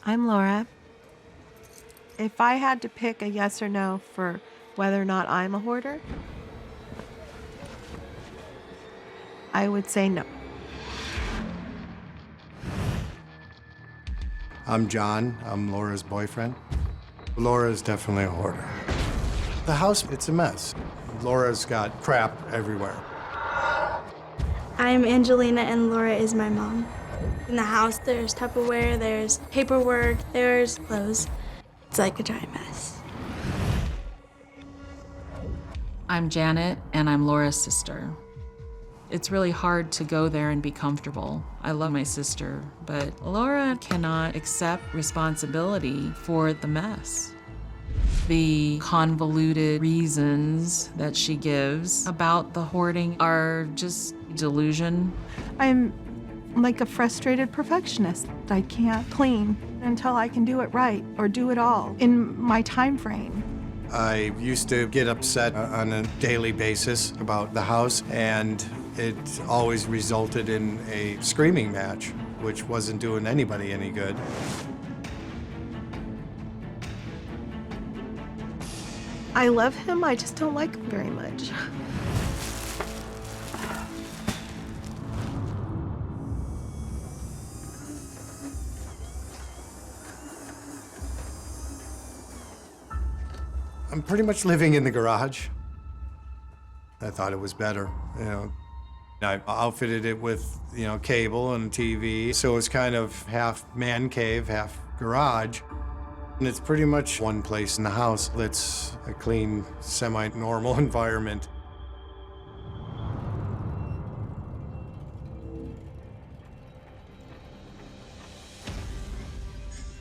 I'm Laura. If I had to pick a yes or no for whether or not I'm a hoarder, I would say no. I'm John. I'm Laura's boyfriend. Laura is definitely a hoarder. The house, it's a mess. Laura's got crap everywhere. I'm Angelina and Laura is my mom. In the house, there's Tupperware, there's paperwork, there's clothes. It's like a giant mess. I'm Janet, and I'm Laura's sister. It's really hard to go there and be comfortable. I love my sister, but Laura cannot accept responsibility for the mess. The convoluted reasons that she gives about the hoarding are just delusion. I'm like a frustrated perfectionist. I can't clean until I can do it right or do it all in my time frame. I used to get upset on a daily basis about the house, and it always resulted in a screaming match, which wasn't doing anybody any good. I love him, I just don't like him very much. I'm pretty much living in the garage. I thought it was better, you know. I outfitted it with, cable and TV, so it's kind of half man cave, half garage. And it's pretty much one place in the house that's a clean, semi-normal environment.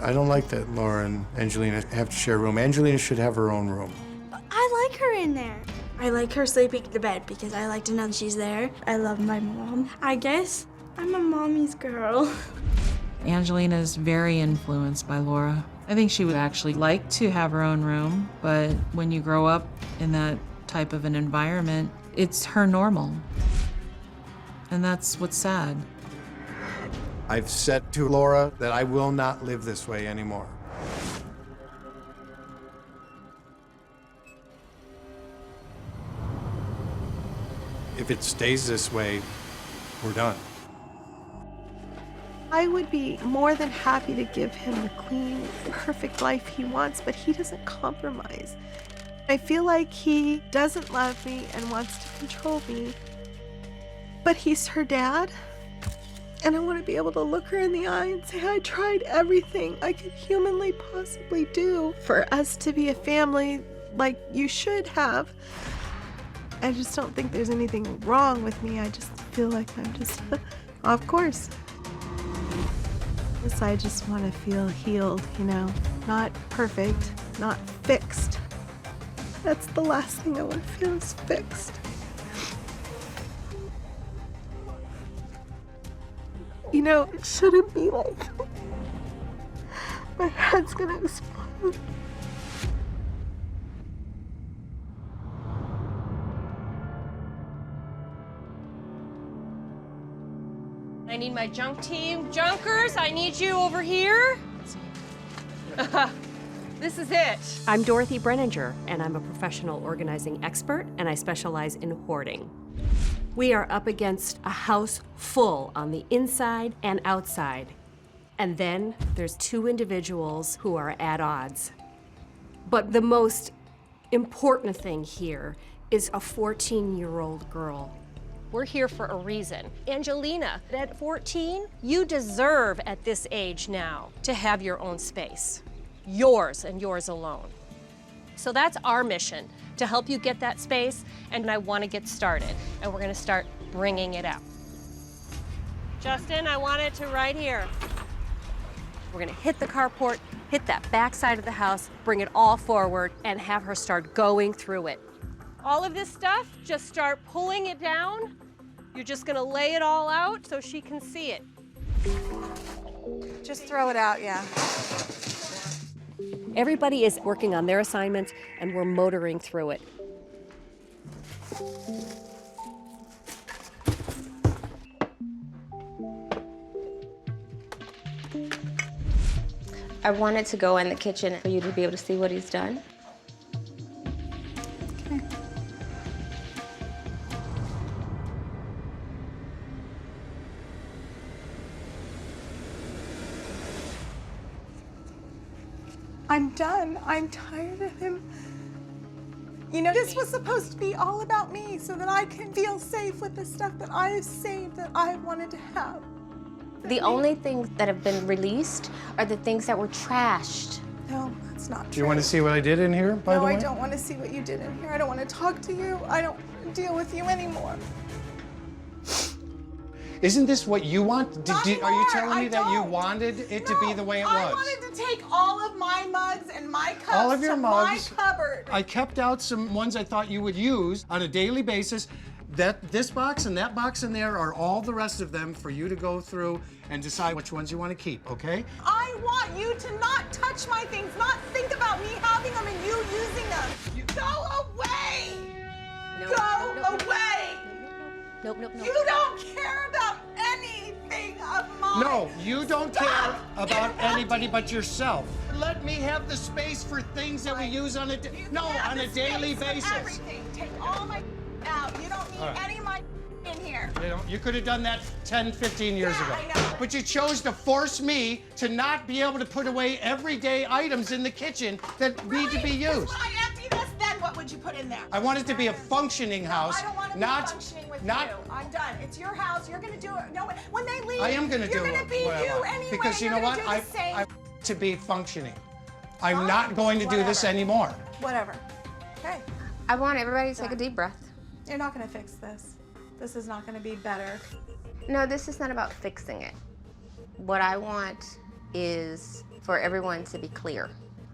I don't like that Laura and Angelina have to share a room. Angelina should have her own room. But I like her in there. I like her sleeping in the bed because I like to know she's there. I love my mom. I guess I'm a mommy's girl. Angelina is very influenced by Laura. I think she would actually like to have her own room, but when you grow up in that type of an environment, it's her normal. And that's what's sad. I've said to Laura that I will not live this way anymore. If it stays this way, we're done. I would be more than happy to give him the clean, perfect life he wants, but he doesn't compromise. I feel like he doesn't love me and wants to control me, but he's her dad. And I want to be able to look her in the eye and say, I tried everything I could humanly possibly do for us to be a family like you should have. I just don't think there's anything wrong with me. I just feel like I'm just off course. I just want to feel healed, not perfect, not fixed. That's the last thing I want to feel is fixed. It shouldn't be like my head's gonna explode. I need my junk team. Junkers, I need you over here. This is it. I'm Dorothy Brenninger, and I'm a professional organizing expert, and I specialize in hoarding. We are up against a house full on the inside and outside. And then there's two individuals who are at odds. But the most important thing here is a 14-year-old girl. We're here for a reason. Angelina, at 14, you deserve at this age now to have your own space. Yours and yours alone. So that's our mission, to help you get that space, and I want to get started. And we're going to start bringing it out. Justin, I want it to right here. We're going to hit the carport, hit that back side of the house, bring it all forward, and have her start going through it. All of this stuff, just start pulling it down. You're just going to lay it all out so she can see it. Just throw it out, yeah. Everybody is working on their assignments, and we're motoring through it. I wanted to go in the kitchen for you to be able to see what he's done. I'm done. I'm tired of him. You know, this was supposed to be all about me so that I can feel safe with the stuff that I have saved that I wanted to have. The only things that have been released are the things that were trashed. No, that's not true. Do you want to see what I did in here, by the way? No, I don't want to see what you did in here. I don't want to talk to you. I don't want to deal with you anymore. Isn't this what you want? Not are you anymore. telling me I that you don't. wanted it to be the way it was? I wanted to take all of my mugs and my cups All of your to mugs. my cupboard. I kept out some ones I thought you would use on a daily basis. This box and that box in there are all the rest of them for you to go through and decide which ones you want to keep, okay? I want you to not touch my things, not think about me having them and you using them. Go away! Go away! Nope. You don't care about anything of mine. No, you don't care about Interrupt. anybody but yourself. Let me have the space for things that we use on a have the daily space for basis. Everything. Take all my out. You don't need All right. any of my in here. You could have done that 10, 15 years Yeah, ago. I know. But you chose to force me to not be able to put away everyday items in the kitchen that need to be used. When I empty this, then what would you put in there? I want it to be a functioning house, I don't want to not be functioning with not. you. I'm done. It's your house. You're gonna do it. No, when they leave, I am going to do you're gonna be what I you want. anyway. Because you You're know gonna what? do the same. I to be functioning. I'm not going to do this Whatever. anymore. Whatever. Okay. I want everybody to take a deep breath. You're not gonna fix this. This is not gonna be better. No, this is not about fixing it. What I want is for everyone to be clear.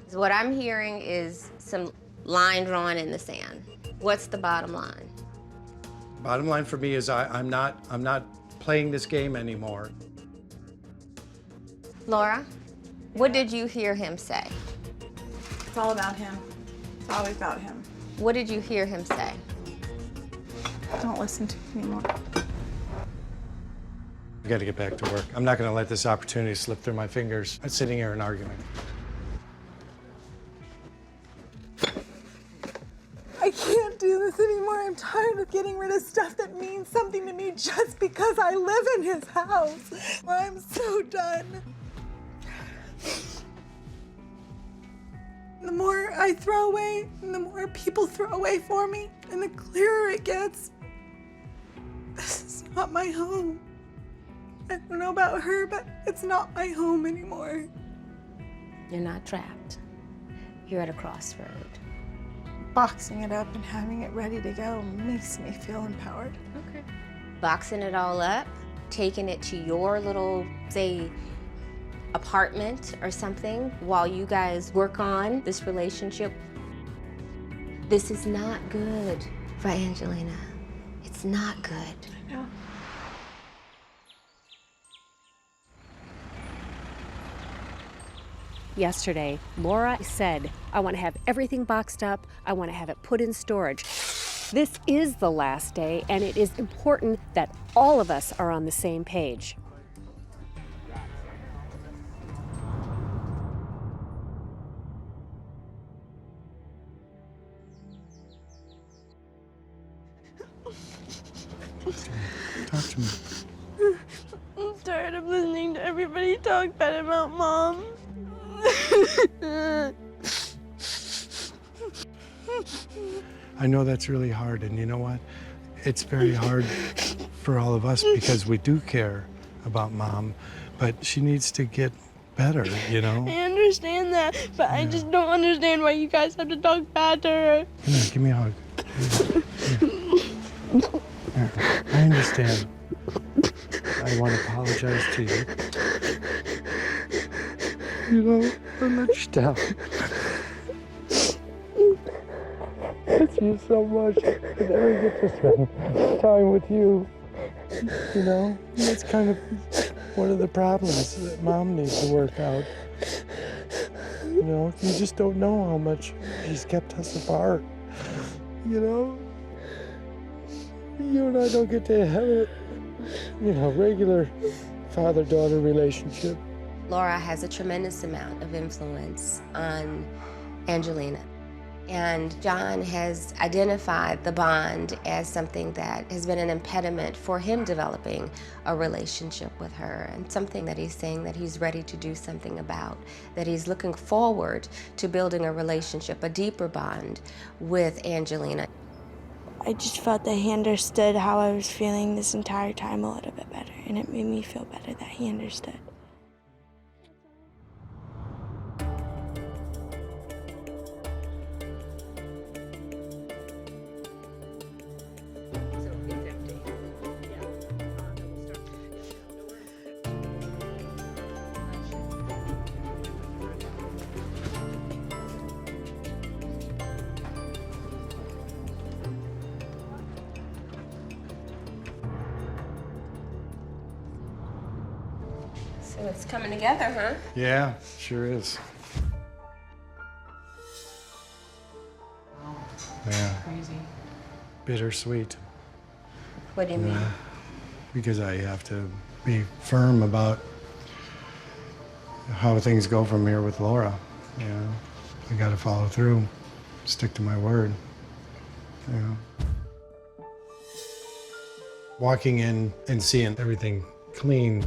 So what I'm hearing is some line drawn in the sand. What's the bottom line? Bottom line for me is I'm not playing this game anymore. Laura, what did you hear him say? It's all about him. It's always about him. What did you hear him say? Don't listen to me anymore. I got to get back to work. I'm not going to let this opportunity slip through my fingers. I'm sitting here and arguing. I can't do this anymore. I'm tired of getting rid of stuff that means something to me just because I live in his house. I'm so done. The more I throw away, and the more people throw away for me, and the clearer it gets. This is not my home. I don't know about her, but it's not my home anymore. You're not trapped. You're at a crossroad. Boxing it up and having it ready to go makes me feel empowered. Okay. Boxing it all up, taking it to your little, say, apartment or something while you guys work on this relationship. This is not good for Angelina. It's not good. I know. Yesterday, Laura said, I want to have everything boxed up. I want to have it put in storage. This is the last day, and it is important that all of us are on the same page. Talk to me. I'm tired of listening to everybody talk bad about Mom. I know that's really hard, and you know what? It's very hard for all of us because we do care about Mom, but she needs to get better, you know? I understand that, but I just don't understand why you guys have to talk bad to her. Come here, give me a hug. Here. I understand. I want to apologize to you. You know, I'm not just down. Miss you so much. I never get to spend time with you. You know, that's kind of one of the problems that Mom needs to work out. You know, you just don't know how much she's kept us apart. You know? You and I don't get to have a, regular father-daughter relationship. Laura has a tremendous amount of influence on Angelina. And John has identified the bond as something that has been an impediment for him developing a relationship with her, and something that he's saying that he's ready to do something about, that he's looking forward to building a relationship, a deeper bond with Angelina. I just felt that he understood how I was feeling this entire time a little bit better, and it made me feel better that he understood. So it's coming together, huh? Yeah, sure is. Yeah, Crazy. bittersweet. What do you mean? Because I have to be firm about how things go from here with Laura. You know, I got to follow through, stick to my word. You know, walking in and seeing everything clean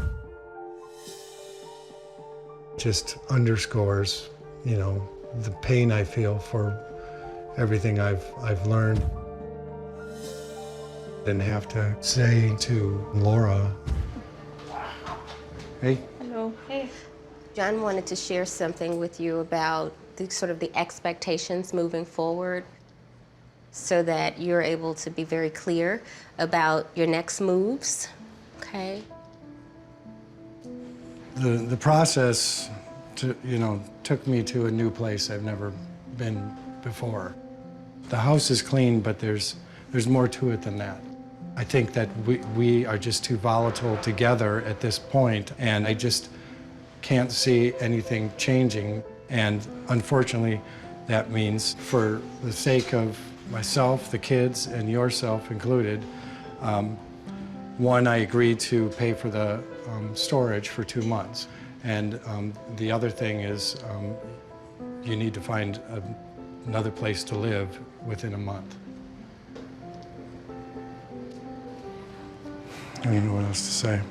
just underscores, you know, the pain I feel for everything I've learned. Didn't have to say to Laura, hey. Hello. Hey. John wanted to share something with you about the expectations moving forward, so that you're able to be very clear about your next moves, okay? The process, took me to a new place I've never been before. The house is clean, but there's more to it than that. I think that we are just too volatile together at this point, and I just can't see anything changing. And unfortunately, that means for the sake of myself, the kids, and yourself included, one, I agreed to pay for the storage for 2 months. And the other thing is you need to find another place to live within a month. I don't know what else to say.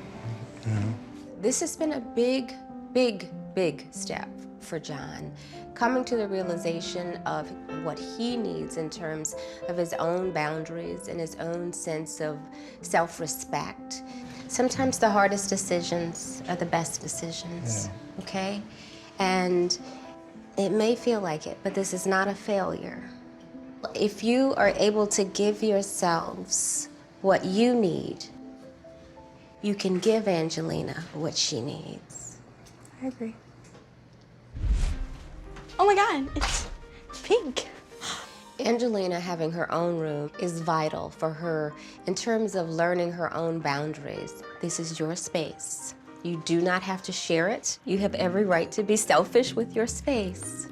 You know? This has been a big, big, big step for John, coming to the realization of what he needs in terms of his own boundaries and his own sense of self-respect. Sometimes the hardest decisions are the best decisions, okay? And it may feel like it, but this is not a failure. If you are able to give yourselves what you need, you can give Angelina what she needs. I agree. Oh my God, it's pink. Angelina having her own room is vital for her in terms of learning her own boundaries. This is your space. You do not have to share it. You have every right to be selfish with your space.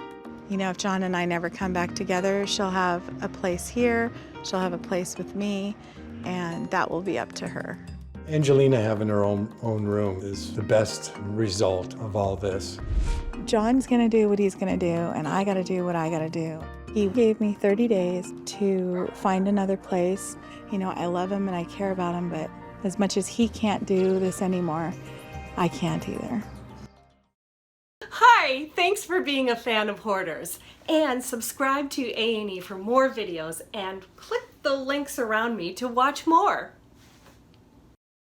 You know, if John and I never come back together, she'll have a place here, she'll have a place with me, and that will be up to her. Angelina having her own room is the best result of all this. John's gonna do what he's gonna do, and I gotta do what I gotta do. He gave me 30 days to find another place. You know, I love him and I care about him, but as much as he can't do this anymore, I can't either. Hi, thanks for being a fan of Hoarders. And subscribe to A&E for more videos and click the links around me to watch more.